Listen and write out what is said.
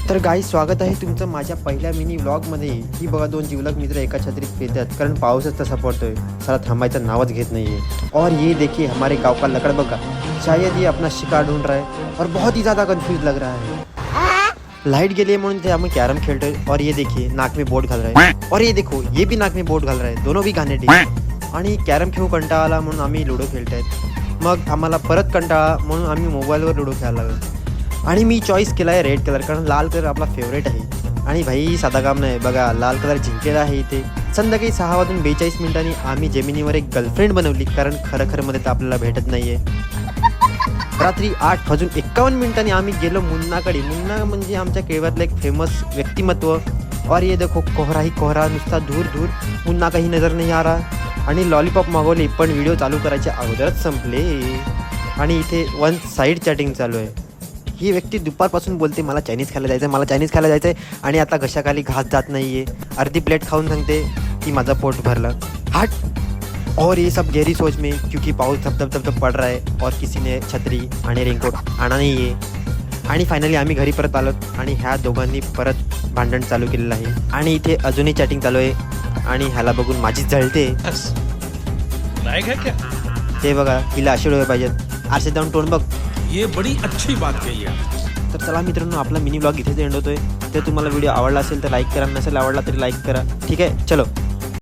तर गाईस, स्वागत आहे तुमचं माझ्या पहिल्या मिनी व्लॉगमध्ये. ही बघा, दोन जिवलग मित्र एका छत्रीत फिरतात कारण पाऊसच तसा पडतोय. साला थांबायचं नावच घेत नाहीये. और ये देखिए हमारे गांव का लकड़ बग्गा, शायद ये अपना शिकार ढूंढ रहा है और बहुत ही ज़्यादा कंफ्यूज लग रहा है. लाइट गेली है म्हणून ते आम्ही कॅरम खेळतोय. और ये देखिए नाक में बोट घाल रहा है. और ये देखो ये भी नाक में बोट घाल रहा है. दोनों भी घाणेरडे. आणि कॅरम खेळू कंटाळा आला म्हणून आम्ही लुडो खेळतायत. मग आम्हाला परत कंटाळा म्हणून आम्ही मोबाईलवर लुडो खेळायला लागलो. आणि मी चॉईस केला आहे रेड कलर, कारण लाल कलर आपला फेवरेट आहे. आणि भाई साधा काम नाही, बघा लाल कलर जिंकलेला आहे इथे. संध्याकाळी 6:42 आम्ही जेमिनीवर एक गर्लफ्रेंड बनवली, कारण खरं तर आपल्याला भेटत नाही आहे. रात्री 8:51 आम्ही गेलो मुन्नाकडे. मुन्ना म्हणजे आमच्या केळव्यातलं एक फेमस व्यक्तिमत्व. और ये देखो कोहरा ही कोहरा, नुसता दूर दूर, मुन्ना काही नजर नाही आ रहा. आणि लॉलीपॉप मागवली, पण व्हिडिओ चालू करायच्या अगोदरच संपले. आणि इथे वन साईड चॅटिंग चालू आहे. ही व्यक्ती दुपारपासून बोलते मला चायनीज खायला जायचं आहे, आणि आता घशाखाली घास जात नाही आहे. अर्धी प्लेट खाऊन सांगते की माझं पोट भरलं. हट. और ये सब गहरी सोच में, क्योंकि पाऊस धब पड़ रहा है और किसी ने छत्री आणि रेनकोट आणा नाही आहे. आणि फायनली आम्ही घरी परत आलो आणि ह्या दोघांनी परत भांडण चालू केलेलं आहे. आणि इथे अजूनही चॅटिंग चालू आहे. आणि ह्याला बघून माझीच जळते. ते बघा, हिला असे डोळे पाहिजेत. आरसे जाऊन तोंड बघ. ये बड़ी अच्छी बात कही आहे. तर चला मित्रांनो, आपला मिनी ब्लॉग इथेच एंड होतोय. तर तुम्हाला व्हिडिओ आवडला असेल तर लाईक करा, नसेल आवडला तरी लाईक करा. ठीक आहे, चलो.